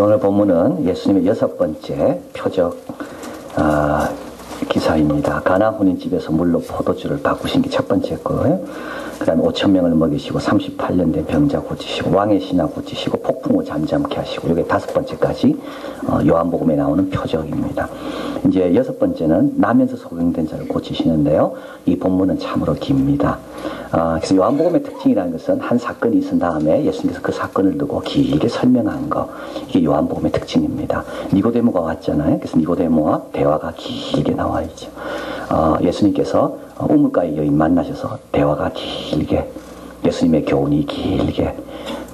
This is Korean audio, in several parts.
오늘 본문은 예수님의 6번째 표적 기사입니다. 가나 혼인집에서 물로 포도주를 바꾸신 게 첫 번째 거예요. 그 다음에 5,000명을 먹이시고 38년 된 병자 고치시고 왕의 신하 고치시고 폭풍우 잠잠케 하시고 이게 5번째까지 요한복음에 나오는 표적입니다. 이제 6번째는 나면서 소경된 자를 고치시는데요. 이 본문은 참으로 깁니다. 그래서 요한복음의 특징이라는 것은 한 사건이 있은 다음에 예수님께서 그 사건을 두고 길게 설명한 거, 이게 요한복음의 특징입니다. 니고데모가 왔잖아요. 그래서 니고데모와 대화가 길게 나와 있죠. 예수님께서 우물가의 여인 만나셔서 대화가 길게, 예수님의 교훈이 길게,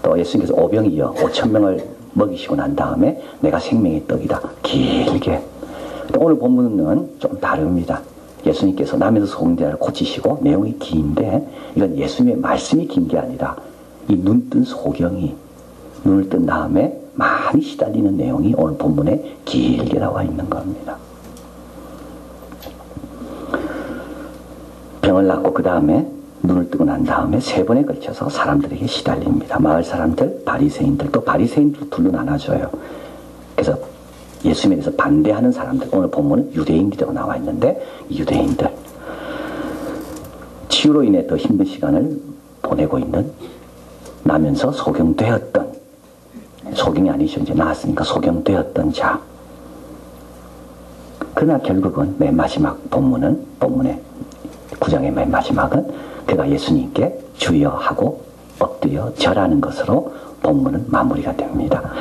또 예수님께서 오병이어 5,000명을 먹이시고 난 다음에 내가 생명의 떡이다 길게. 오늘 본문은 좀 다릅니다. 예수님께서 남에서 소경자를 고치시고 내용이 긴데, 이건 예수님의 말씀이 긴 게 아니라 이 눈뜬 소경이 눈을 뜬 다음에 많이 시달리는 내용이 오늘 본문에 길게 나와 있는 겁니다. 병을 낫고 그 다음에 눈을 뜨고 난 다음에 3번에 걸쳐서 사람들에게 시달립니다. 마을 사람들, 바리새인들, 또 바리새인들 둘로 나눠줘요. 그래서 예수님에 대해서 반대하는 사람들, 오늘 본문은 유대인이라고 나와 있는데, 유대인들 치유로 인해 더 힘든 시간을 보내고 있는, 나면서 소경되었던, 소경이 아니죠, 이제 나았으니까 소경되었던 자. 그러나 결국은 맨 마지막 본문의 9장의 맨 마지막은 그가 예수님께 주여 하고 엎드려 절하는 것으로 본문은 마무리가 됩니다.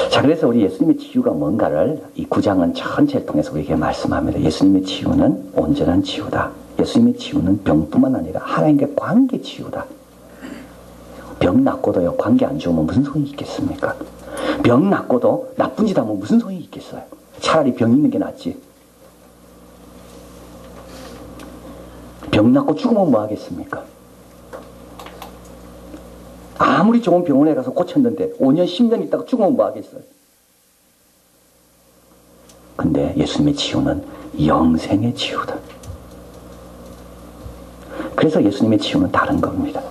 자, 그래서 우리 예수님의 치유가 뭔가를 이 9장은 전체를 통해서 우리에게 말씀합니다. 예수님의 치유는 온전한 치유다. 예수님의 치유는 병뿐만 아니라 하나님과의 관계 치유다. 병 낫고도요, 관계 안 좋으면 무슨 소용이 있겠습니까? 병 낫고도 나쁜 짓 하면 무슨 소용이 있겠어요? 차라리 병 있는 게 낫지. 병 낫고 죽으면 뭐 하겠습니까? 아무리 좋은 병원에 가서 고쳤는데 5년, 10년 있다가 죽으면 뭐 하겠어요? 근데 예수님의 치유는 영생의 치유다. 그래서 예수님의 치유는 다른 겁니다.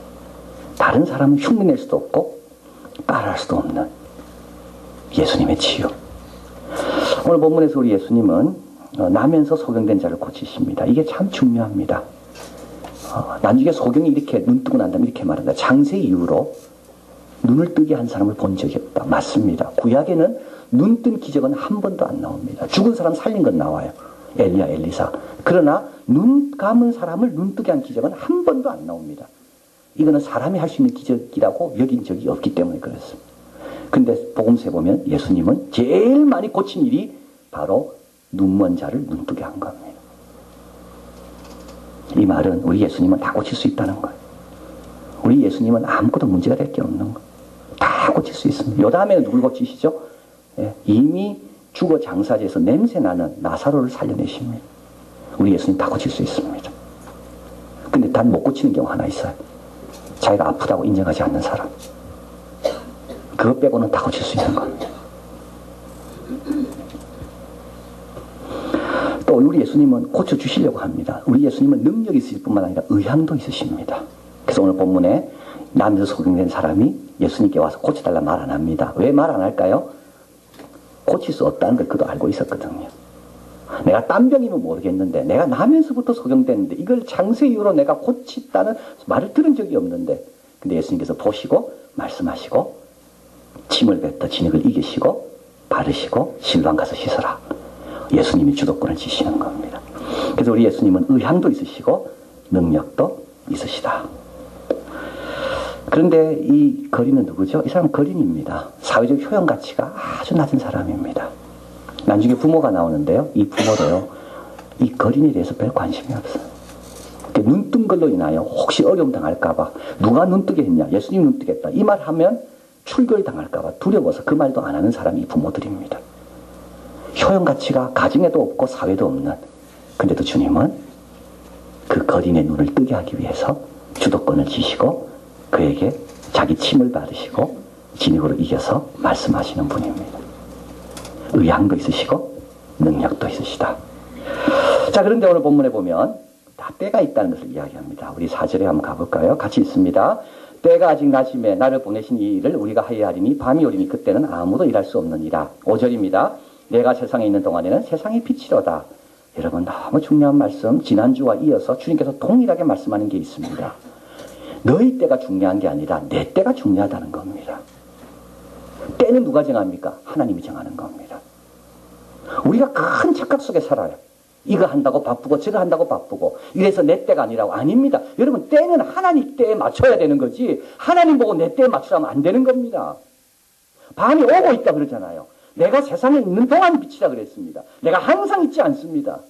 다른 사람은 흉내낼 수도 없고 따라할 수도 없는 예수님의 치유. 오늘 본문에서 우리 예수님은 나면서 소경된 자를 고치십니다. 이게 참 중요합니다. 나중에 소경이 이렇게 눈 뜨고 난 다음에 이렇게 말한다. 장세 이후로 눈을 뜨게 한 사람을 본 적이 없다. 맞습니다. 구약에는 눈 뜬 기적은 한 번도 안 나옵니다. 죽은 사람 살린 건 나와요. 엘리야, 엘리사. 그러나 눈 감은 사람을 눈 뜨게 한 기적은 한 번도 안 나옵니다. 이거는 사람이 할 수 있는 기적이라고 여긴 적이 없기 때문에 그렇습니다. 근데 복음서에 보면 예수님은 제일 많이 고친 일이 바로 눈먼 자를 눈 뜨게 한 겁니다. 이 말은 우리 예수님은 다 고칠 수 있다는 거예요. 우리 예수님은 아무것도 문제가 될 게 없는 거예요. 다 고칠 수 있습니다. 요 다음에는 누굴 고치시죠? 이미 죽어 장사지에서 냄새나는 나사로를 살려내십니다. 우리 예수님 다 고칠 수 있습니다. 근데 단 못 고치는 경우 하나 있어요. 자기가 아프다고 인정하지 않는 사람. 그것 빼고는 다 고칠 수 있는 겁니다. 또 우리 예수님은 고쳐주시려고 합니다. 우리 예수님은 능력이 있을 뿐만 아니라 의향도 있으십니다. 그래서 오늘 본문에 남에서 소경된 사람이 예수님께 와서 고쳐달라 말 안 합니다. 왜 말 안 할까요? 고칠 수 없다는 걸 그도 알고 있었거든요. 내가 딴 병이면 모르겠는데 내가 나면서부터 소경됐는데 이걸 장세 이후로 내가 고쳤다는 말을 들은 적이 없는데, 근데 예수님께서 보시고 말씀하시고 침을 뱉어 진흙을 이기시고 바르시고 실로암 가서 씻어라. 예수님이 주도권을 지시는 겁니다. 그래서 우리 예수님은 의향도 있으시고 능력도 있으시다. 그런데 이 거린은 누구죠? 이 사람은 거린입니다. 사회적 효용 가치가 아주 낮은 사람입니다. 나중에 부모가 나오는데요. 이 부모도요, 이 거린에 대해서 별 관심이 없어요. 눈 뜬 걸로 인하여 혹시 어려움 당할까봐, 누가 눈 뜨게 했냐? 예수님 눈 뜨겠다. 이 말 하면 출결 당할까봐 두려워서 그 말도 안 하는 사람이 이 부모들입니다. 효용 가치가 가정에도 없고 사회도 없는, 근데도 주님은 그 거린의 눈을 뜨게 하기 위해서 주도권을 지시고 그에게 자기 침을 바르시고 진흙으로 이겨서 말씀하시는 분입니다. 의향도 있으시고 능력도 있으시다. 자, 그런데 오늘 본문에 보면 다 때가 있다는 것을 이야기합니다. 우리 4절에 한번 가볼까요? 같이 읽습니다. 때가 아직 낮음에 나를 보내신 이 일을 우리가 하여야 하리니 밤이 오리니 그때는 아무도 일할 수 없느니라. 5절입니다. 내가 세상에 있는 동안에는 세상의 빛이로다. 여러분 너무 중요한 말씀, 지난주와 이어서 주님께서 동일하게 말씀하는 게 있습니다. 너희 때가 중요한 게 아니라 내 때가 중요하다는 겁니다. 때는 누가 정합니까? 하나님이 정하는 겁니다. 우리가 큰 착각 속에 살아요. 이거 한다고 바쁘고 저거 한다고 바쁘고 이래서 내 때가 아니라고. 아닙니다. 여러분 때는 하나님 때에 맞춰야 되는 거지 하나님 보고 내 때에 맞추라면 안 되는 겁니다. 밤이 오고 있다 그러잖아요. 내가 세상에 있는 동안 빛이라 그랬습니다. 내가 항상 있지 않습니다.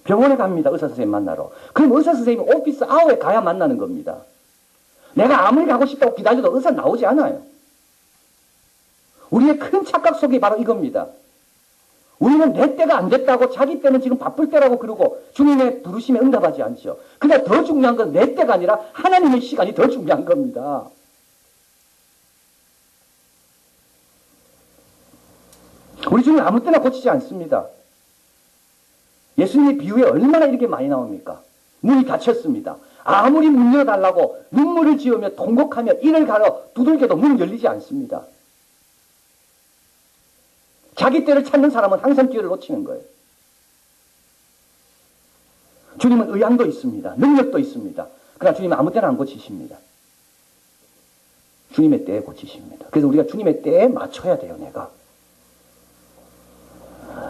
병원에 갑니다. 의사 선생님 만나러. 그럼 의사 선생님이 오피스 아워에 가야 만나는 겁니다. 내가 아무리 가고 싶다고 기다려도 의사 나오지 않아요. 우리의 큰 착각 속이 바로 이겁니다. 우리는 내 때가 안 됐다고 자기 때는 지금 바쁠 때라고 그러고 주님의 부르심에 응답하지 않죠. 근데 더 중요한 건 내 때가 아니라 하나님의 시간이 더 중요한 겁니다. 우리 주님은 아무 때나 고치지 않습니다. 예수님의 비유에 얼마나 이렇게 많이 나옵니까? 문이 닫혔습니다. 아무리 문 열어달라고 눈물을 지으며 통곡하며 이를 가려 두들겨도 문은 열리지 않습니다. 자기 때를 찾는 사람은 항상 기회를 놓치는 거예요. 주님은 의향도 있습니다. 능력도 있습니다. 그러나 주님은 아무 때나 안 고치십니다. 주님의 때에 고치십니다. 그래서 우리가 주님의 때에 맞춰야 돼요. 내가.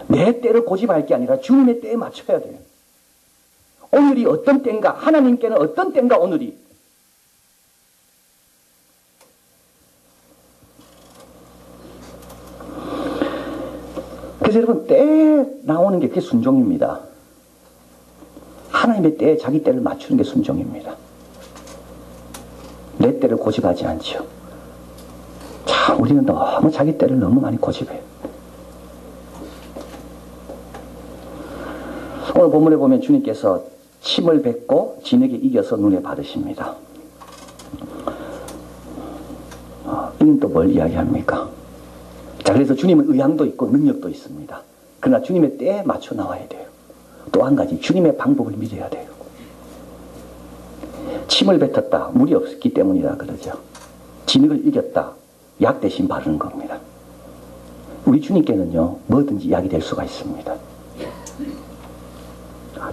내 때를 고집할 게 아니라 주님의 때에 맞춰야 돼요. 오늘이 어떤 때인가, 하나님께는 어떤 때인가 오늘이. 그래서 여러분 때에 나오는 게 그게 순종입니다. 하나님의 때에 자기 때를 맞추는 게 순종입니다. 내 때를 고집하지 않죠. 참 우리는 너무 자기 때를 너무 많이 고집해요. 오늘 본문에 보면 주님께서 침을 뱉고 진에게 이겨서 눈에 받으십니다. 이는 또 뭘 이야기합니까? 자, 그래서 주님은 의향도 있고 능력도 있습니다. 그러나 주님의 때에 맞춰 나와야 돼요. 또 한 가지, 주님의 방법을 믿어야 돼요. 침을 뱉었다. 물이 없었기 때문이라 그러죠. 진흙을 이겼다. 약 대신 바르는 겁니다. 우리 주님께는요, 뭐든지 약이 될 수가 있습니다.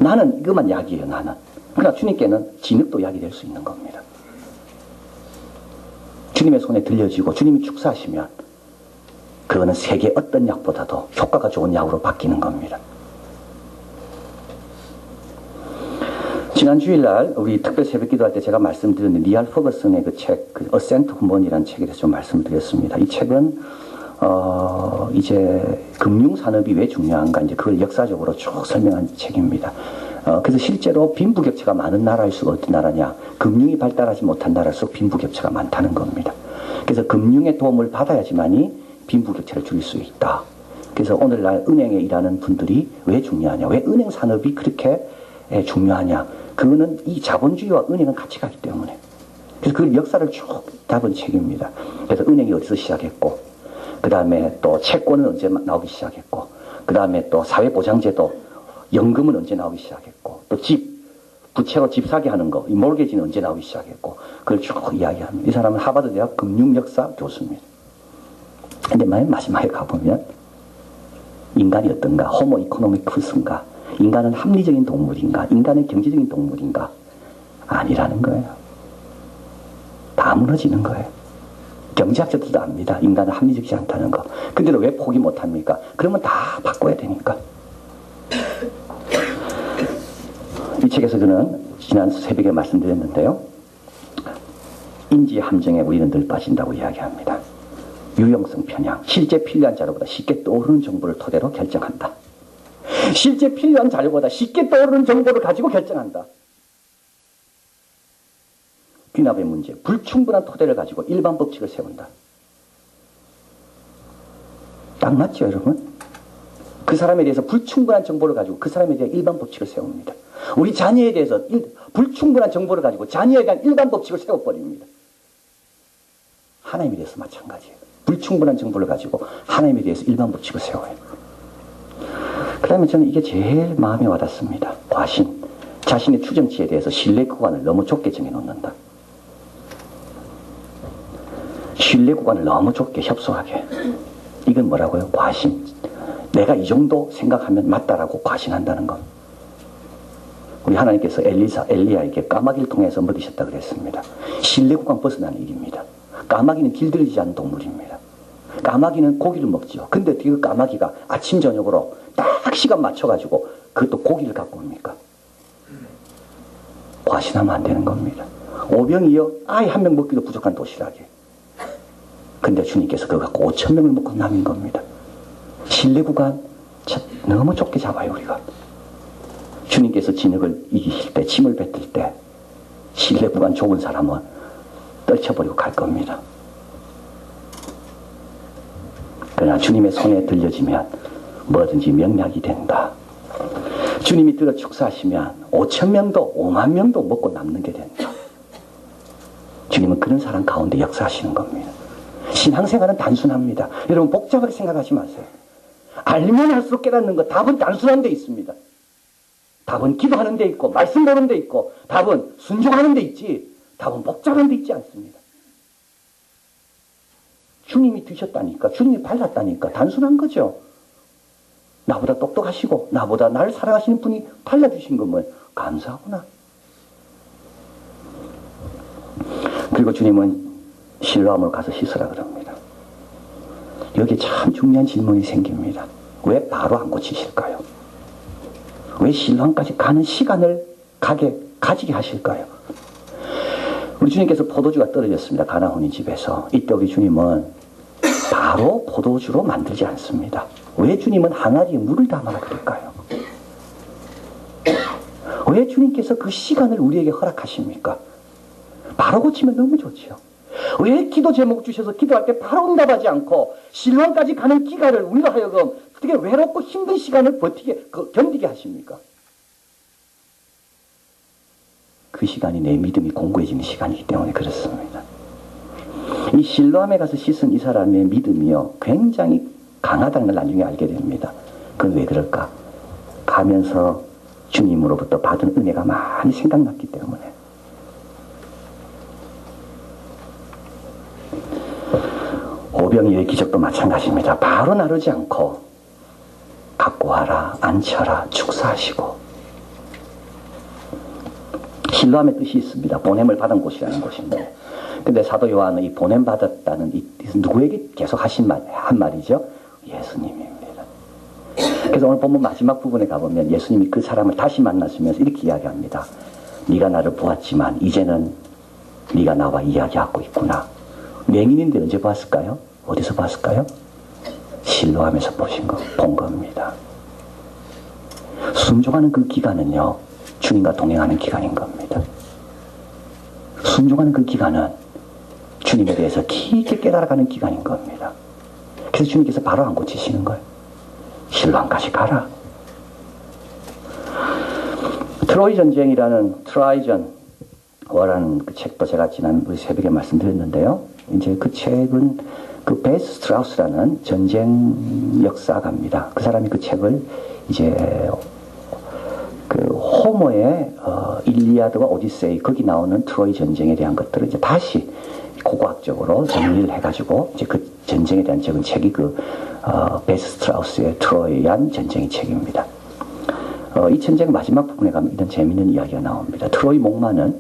나는 이것만 약이에요, 나는. 그러나 주님께는 진흙도 약이 될 수 있는 겁니다. 주님의 손에 들려지고 주님이 축사하시면 그거는 세계 어떤 약보다도 효과가 좋은 약으로 바뀌는 겁니다. 지난 주일날 우리 특별 새벽 기도할 때 제가 말씀드렸는데 리알 퍼거슨의 그 책, 그 어센트 후본이라는 책에 대해서 좀 말씀을 드렸습니다. 이 책은 이제 금융산업이 왜 중요한가, 이제 그걸 역사적으로 쭉 설명한 책입니다. 그래서 실제로 빈부격차가 많은 나라일수록 어떤 나라냐, 금융이 발달하지 못한 나라일수록 빈부격차가 많다는 겁니다. 그래서 금융의 도움을 받아야지만이 빈부격차를 줄일 수 있다. 그래서 오늘날 은행에 일하는 분들이 왜 중요하냐, 왜 은행 산업이 그렇게 중요하냐, 그거는 이 자본주의와 은행은 같이 가기 때문에. 그래서 그 역사를 쭉 담은 책입니다. 그래서 은행이 어디서 시작했고, 그 다음에 또 채권은 언제 나오기 시작했고, 그 다음에 또 사회보장제도, 연금은 언제 나오기 시작했고, 또 부채로 집 사게 하는 거, 이 몰개지는 언제 나오기 시작했고, 그걸 쭉 이야기합니다. 이 사람은 하버드 대학 금융역사 교수입니다. 근데 마지막에 가보면, 인간이 어떤가, 호모 이코노미쿠스인가, 인간은 합리적인 동물인가, 인간은 경제적인 동물인가, 아니라는 거예요. 다 무너지는 거예요. 경제학자들도 압니다. 인간은 합리적이지 않다는 거. 근데도 왜 포기 못합니까? 그러면 다 바꿔야 되니까. 이 책에서 그는 지난 새벽에 말씀드렸는데요. 인지의 함정에 우리는 늘 빠진다고 이야기합니다. 유용성 편향, 실제 필요한 자료보다 쉽게 떠오르는 정보를 토대로 결정한다. 실제 필요한 자료보다 쉽게 떠오르는 정보를 가지고 결정한다. 귀납의 문제, 불충분한 토대를 가지고 일반 법칙을 세운다. 딱 맞죠, 여러분? 그 사람에 대해서 불충분한 정보를 가지고 그 사람에 대한 일반 법칙을 세웁니다. 우리 자녀에 대해서 불충분한 정보를 가지고 자녀에 대한 일반 법칙을 세워버립니다. 하나님에 대해서 마찬가지예요. 불충분한 정보를 가지고 하나님에 대해서 일반 법칙을 세워요. 그 다음에 저는 이게 제일 마음에 와닿습니다. 과신. 자신의 추정치에 대해서 신뢰 구간을 너무 좁게 정해놓는다. 신뢰 구간을 너무 좁게 협소하게. 이건 뭐라고요? 과신. 내가 이 정도 생각하면 맞다라고 과신한다는 것. 우리 하나님께서 엘리야에게 까마귀를 통해서 먹이셨다 그랬습니다. 신뢰 구간 벗어나는 일입니다. 까마귀는 길들이지 않는 동물입니다. 까마귀는 고기를 먹죠. 근데 어떻게 그 까마귀가 아침 저녁으로 딱 시간 맞춰가지고 그것도 고기를 갖고 옵니까? 과신하면 안 되는 겁니다. 오병이어 아예 한 명 먹기도 부족한 도시락에. 근데 주님께서 그거 갖고 5,000명을 먹고 남인 겁니다. 신뢰 구간 너무 좁게 잡아요 우리가. 주님께서 진흙을 이기실 때, 침을 뱉을 때 신뢰 구간 좁은 사람은 떨쳐버리고 갈 겁니다. 그러나 주님의 손에 들려지면 뭐든지 명약이 된다. 주님이 들어 축사하시면 5,000명도 5만 명도 먹고 남는 게 된다. 주님은 그런 사람 가운데 역사하시는 겁니다. 신앙생활은 단순합니다. 여러분 복잡하게 생각하지 마세요. 알면 할수록 깨닫는 것, 답은 단순한 데 있습니다. 답은 기도하는 데 있고 말씀 보는 데 있고 답은 순종하는 데 있지 답은 복잡한 데 있지 않습니다. 주님이 드셨다니까, 주님이 발랐다니까 단순한 거죠. 나보다 똑똑하시고 나보다 나를 사랑하시는 분이 발라주신 거면 감사하구나. 그리고 주님은 실로암으로 가서 씻으라 그럽니다. 여기 참 중요한 질문이 생깁니다. 왜 바로 안 고치실까요? 왜 실로암까지 가는 시간을 가지게 하실까요? 우리 주님께서 포도주가 떨어졌습니다. 가나혼인 집에서. 이때 우리 주님은 바로 포도주로 만들지 않습니다. 왜 주님은 항아리에 물을 담아라 그럴까요? 왜 주님께서 그 시간을 우리에게 허락하십니까? 바로 고치면 너무 좋죠. 왜 기도 제목 주셔서 기도할 때 바로 응답하지 않고 실로암까지 가는 기간을 우리로 하여금 어떻게 외롭고 힘든 시간을 견디게 하십니까? 그 시간이 내 믿음이 공고해지는 시간이기 때문에 그렇습니다. 이 실로암에 가서 씻은 이 사람의 믿음이요 굉장히 강하다는 걸 나중에 알게 됩니다. 그건 왜 그럴까? 가면서 주님으로부터 받은 은혜가 많이 생각났기 때문에. 오병이어의 기적도 마찬가지입니다. 바로 나르지 않고 갖고 와라, 앉혀라, 축사하시고. 실로암의 뜻이 있습니다. 보냄을 받은 곳이라는 곳인데, 근데 사도 요한은 이 보냄 받았다는 누구에게 계속 한 말이죠? 예수님입니다. 그래서 오늘 본문 마지막 부분에 가보면 예수님이 그 사람을 다시 만나시면서 이렇게 이야기합니다. 네가 나를 보았지만 이제는 네가 나와 이야기하고 있구나. 맹인인데 언제 봤을까요? 어디서 봤을까요? 실로암에서 본 겁니다. 순종하는 그 기간은요, 주님과 동행하는 기간인 겁니다. 순종하는 그 기간은 주님에 대해서 깊게 깨달아가는 기간인 겁니다. 그래서 주님께서 바로 안 고치시는 거예요. 실로암까지 가라. 트로이 전쟁이라는 트라이전 워라는 그 책도 제가 지난 우리 새벽에 말씀드렸는데요. 이제 그 책은 그 베스 스트라우스라는 전쟁 역사가입니다. 그 사람이 그 책을 이제 그 호모의 일리아드와 오디세이 거기 나오는 트로이 전쟁에 대한 것들을 이제 다시 고고학적으로 정리를 해가지고 이제 그 전쟁에 대한 적은 책이 그 베스 스트라우스의 트로이안 전쟁의 책입니다. 이 전쟁 마지막 부분에 가면 이런 재미있는 이야기가 나옵니다. 트로이 목마는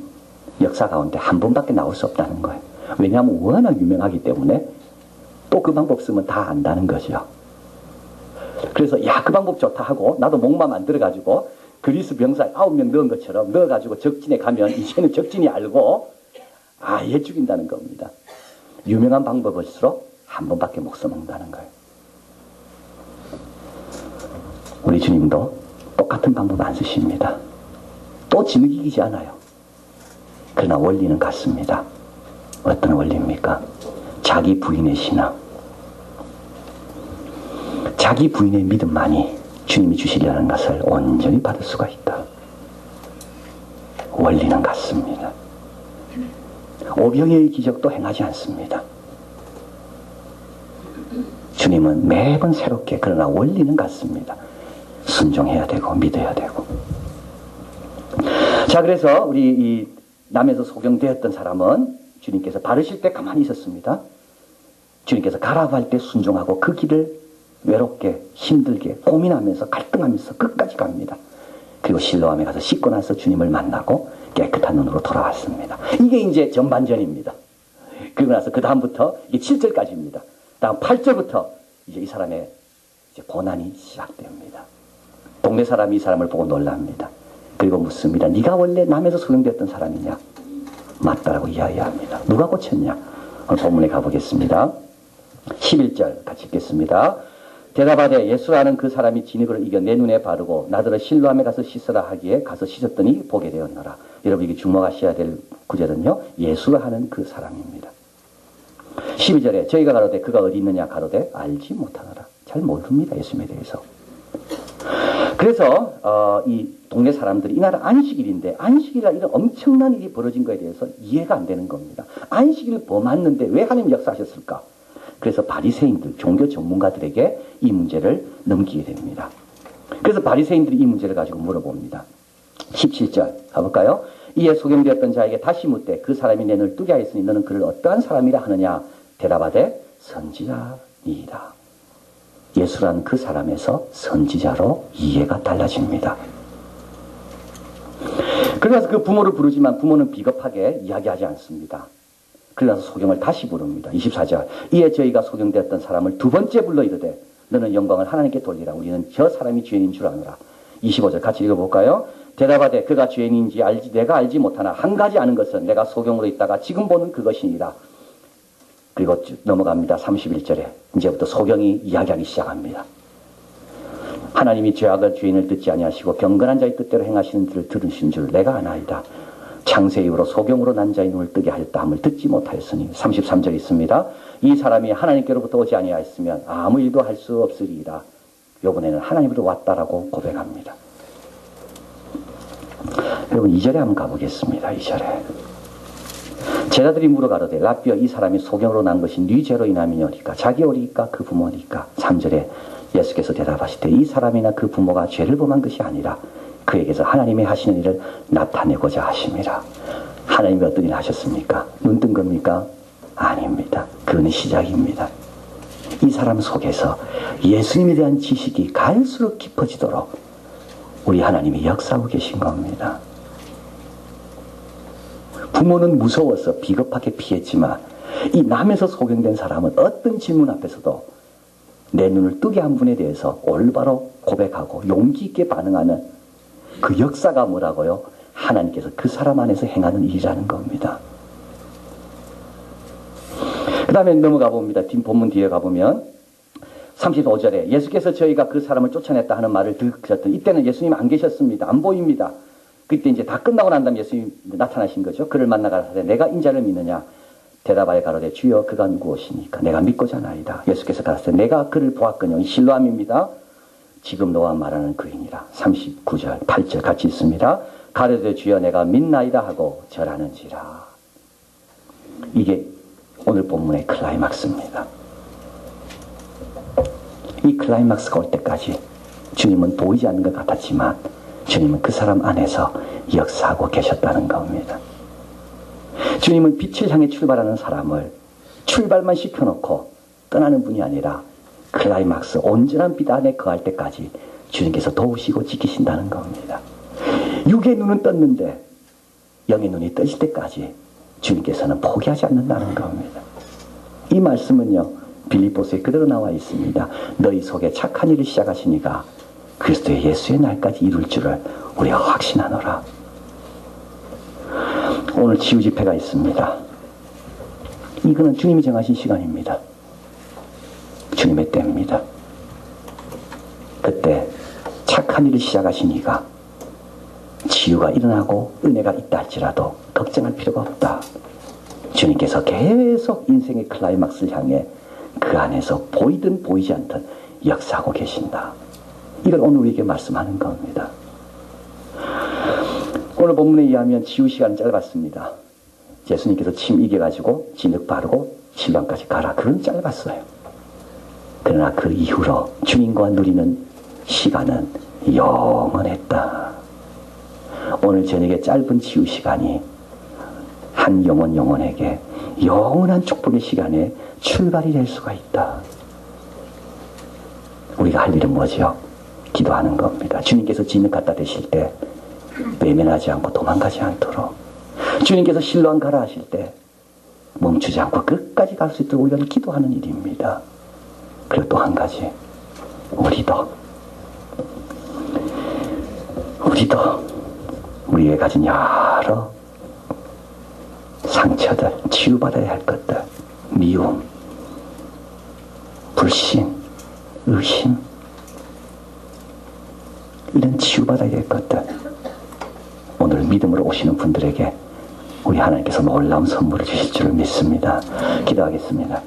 역사 가운데 한 번밖에 나올 수 없다는 거예요. 왜냐하면 워낙 유명하기 때문에 또 그 방법 쓰면 다 안다는 거죠. 그래서 야, 그 방법 좋다 하고 나도 목마 만들어가지고 그리스 병사 9명 넣은 것처럼 넣어가지고 적진에 가면 이제는 적진이 알고 아예 죽인다는 겁니다. 유명한 방법일수록 한 번밖에 못 써먹는다는 거예요. 우리 주님도 똑같은 방법 안 쓰십니다. 또 진흙이기지 않아요. 그러나 원리는 같습니다. 어떤 원리입니까? 자기 부인의 신앙, 자기 부인의 믿음만이 주님이 주시려는 것을 온전히 받을 수가 있다. 원리는 같습니다. 오병이어의 기적도 행하지 않습니다. 주님은 매번 새롭게, 그러나 원리는 같습니다. 순종해야 되고 믿어야 되고. 자, 그래서 우리 이 남에서 소경되었던 사람은 주님께서 바르실 때 가만히 있었습니다. 주님께서 가라고 할 때 순종하고 그 길을 외롭게 힘들게 고민하면서 갈등하면서 끝까지 갑니다. 그리고 실로암에 가서 씻고 나서 주님을 만나고 깨끗한 눈으로 돌아왔습니다. 이게 이제 전반전입니다. 그리고 나서 그 다음부터 이게 7절까지입니다. 다음 8절부터 이제 이 사람의 이제 고난이 시작됩니다. 동네 사람이 이 사람을 보고 놀랍니다. 그리고 묻습니다. 네가 원래 남에서 소경되었던 사람이냐? 맞다라고 이야기합니다. 누가 고쳤냐? 오늘 본문에 가보겠습니다. 11절 같이 읽겠습니다. 대답하되 예수라는 그 사람이 진흙을 이겨 내 눈에 바르고 나더러 실로암에 가서 씻으라 하기에 가서 씻었더니 보게 되었노라. 여러분 이게 주목하셔야 될 구절은요. 예수가 하는 그 사람입니다. 12절에 저희가 가로되 그가 어디 있느냐 가로되 알지 못하노라. 잘 모릅니다. 예수님에 대해서. 그래서 이 동네 사람들이 이날 안식일인데 안식일날 이런 엄청난 일이 벌어진 거에 대해서 이해가 안 되는 겁니다. 안식일을 범했는데 왜 하나님 역사하셨을까? 그래서 바리새인들, 종교 전문가들에게 이 문제를 넘기게 됩니다. 그래서 바리새인들이 이 문제를 가지고 물어봅니다. 17절 가볼까요? 이에 소경되었던 자에게 다시 묻되 그 사람이 내 눈을 뜨게 하였으니 너는 그를 어떠한 사람이라 하느냐? 대답하되 선지자니이다. 예수란 그 사람에서 선지자로 이해가 달라집니다. 그래서 그 부모를 부르지만 부모는 비겁하게 이야기하지 않습니다. 그래서 소경을 다시 부릅니다. 24절 이에 저희가 소경되었던 사람을 두 번째 불러 이르되 너는 영광을 하나님께 돌리라. 우리는 저 사람이 죄인인 줄 아노라. 25절 같이 읽어볼까요? 대답하되 그가 죄인인지 내가 알지 못하나 한 가지 아는 것은 내가 소경으로 있다가 지금 보는 그것이니라. 그리고 넘어갑니다. 31절에 이제부터 소경이 이야기하기 시작합니다. 하나님이 죄악을 죄인을 듣지 아니하시고 경건한 자의 뜻대로 행하시는 들을 들으신 줄 내가 아나이다. 창세 이후로 소경으로 난 자의 눈을 뜨게 하였다 함을 듣지 못하였으니 33절 있습니다. 이 사람이 하나님께로부터 오지 아니하였으면 아무 일도 할 수 없으리이다. 요번에는 하나님으로 왔다라고 고백합니다. 여러분 2절에 한번 가보겠습니다. 2절에 제자들이 물어 가로되 라삐어 이 사람이 소경으로 난 것이 네 죄로 인함이니까 자기 오리까 그 부모니까. 3절에 예수께서 대답하시되 이 사람이나 그 부모가 죄를 범한 것이 아니라 그에게서 하나님이 하시는 일을 나타내고자 하심이라. 하나님이 어떤 일을 하셨습니까? 눈 뜬 겁니까? 아닙니다. 그거는 시작입니다. 이 사람 속에서 예수님에 대한 지식이 갈수록 깊어지도록 우리 하나님이 역사하고 계신 겁니다. 부모는 무서워서 비겁하게 피했지만 이 남에서 소경된 사람은 어떤 질문 앞에서도 내 눈을 뜨게 한 분에 대해서 올바로 고백하고 용기 있게 반응하는 그 역사가 뭐라고요? 하나님께서 그 사람 안에서 행하는 일이라는 겁니다. 그 다음에 넘어가 봅니다. 본문 뒤에 가보면 35절에 예수께서 저희가 그 사람을 쫓아냈다 하는 말을 들으셨더니 이때는 예수님 안 계셨습니다. 안 보입니다. 그때 이제 다 끝나고 난 다음에 예수님이 나타나신 거죠. 그를 만나 가라사대 내가 인자를 믿느냐? 대답하여 가로되 주여 그가 누구오시니까 내가 믿고자 나이다. 예수께서 가라사대 내가 그를 보았거니와 실로암입니다. 지금 너와 말하는 그이니라. 39절 8절 같이 있습니다. 가로되 주여 내가 믿나이다 하고 절하는지라. 이게 오늘 본문의 클라이막스입니다. 이 클라이막스가 올 때까지 주님은 보이지 않는 것 같았지만 주님은 그 사람 안에서 역사하고 계셨다는 겁니다. 주님은 빛을 향해 출발하는 사람을 출발만 시켜놓고 떠나는 분이 아니라 클라이막스 온전한 빛 안에 거할 때까지 주님께서 도우시고 지키신다는 겁니다. 육의 눈은 떴는데 영의 눈이 떠질 때까지 주님께서는 포기하지 않는다는 겁니다. 이 말씀은요 빌립보서에 그대로 나와 있습니다. 너희 속에 착한 일을 시작하시니가 그리스도의 예수의 날까지 이룰 줄을 우리가 확신하노라. 오늘 치유 집회가 있습니다. 이거는 주님이 정하신 시간입니다. 주님의 때입니다. 그때 착한 일을 시작하시니가 치유가 일어나고 은혜가 있다 할지라도 걱정할 필요가 없다. 주님께서 계속 인생의 클라이막스를 향해 그 안에서 보이든 보이지 않든 역사하고 계신다. 이걸 오늘 우리에게 말씀하는 겁니다. 오늘 본문에 의하면 치유 시간은 짧았습니다. 예수님께서 침 이겨가지고 진흙 바르고 신랑까지 가라. 그건 짧았어요. 그러나 그 이후로 주님과 누리는 시간은 영원했다. 오늘 저녁에 짧은 치유 시간이 한 영혼에게 영원한 축복의 시간에 출발이 될 수가 있다. 우리가 할 일은 뭐죠? 기도하는 겁니다. 주님께서 진을 갖다 대실 때 외면하지 않고 도망가지 않도록, 주님께서 실로암 가라 하실 때 멈추지 않고 끝까지 갈 수 있도록 우리가 기도하는 일입니다. 그리고 또 한 가지, 우리도 우리의 가진 여러 상처들, 치유받아야 할 것들, 미움, 불신, 의심, 이런 치유받아야 될 것들, 오늘 믿음으로 오시는 분들에게 우리 하나님께서 놀라운 선물을 주실 줄을 믿습니다. 기도하겠습니다.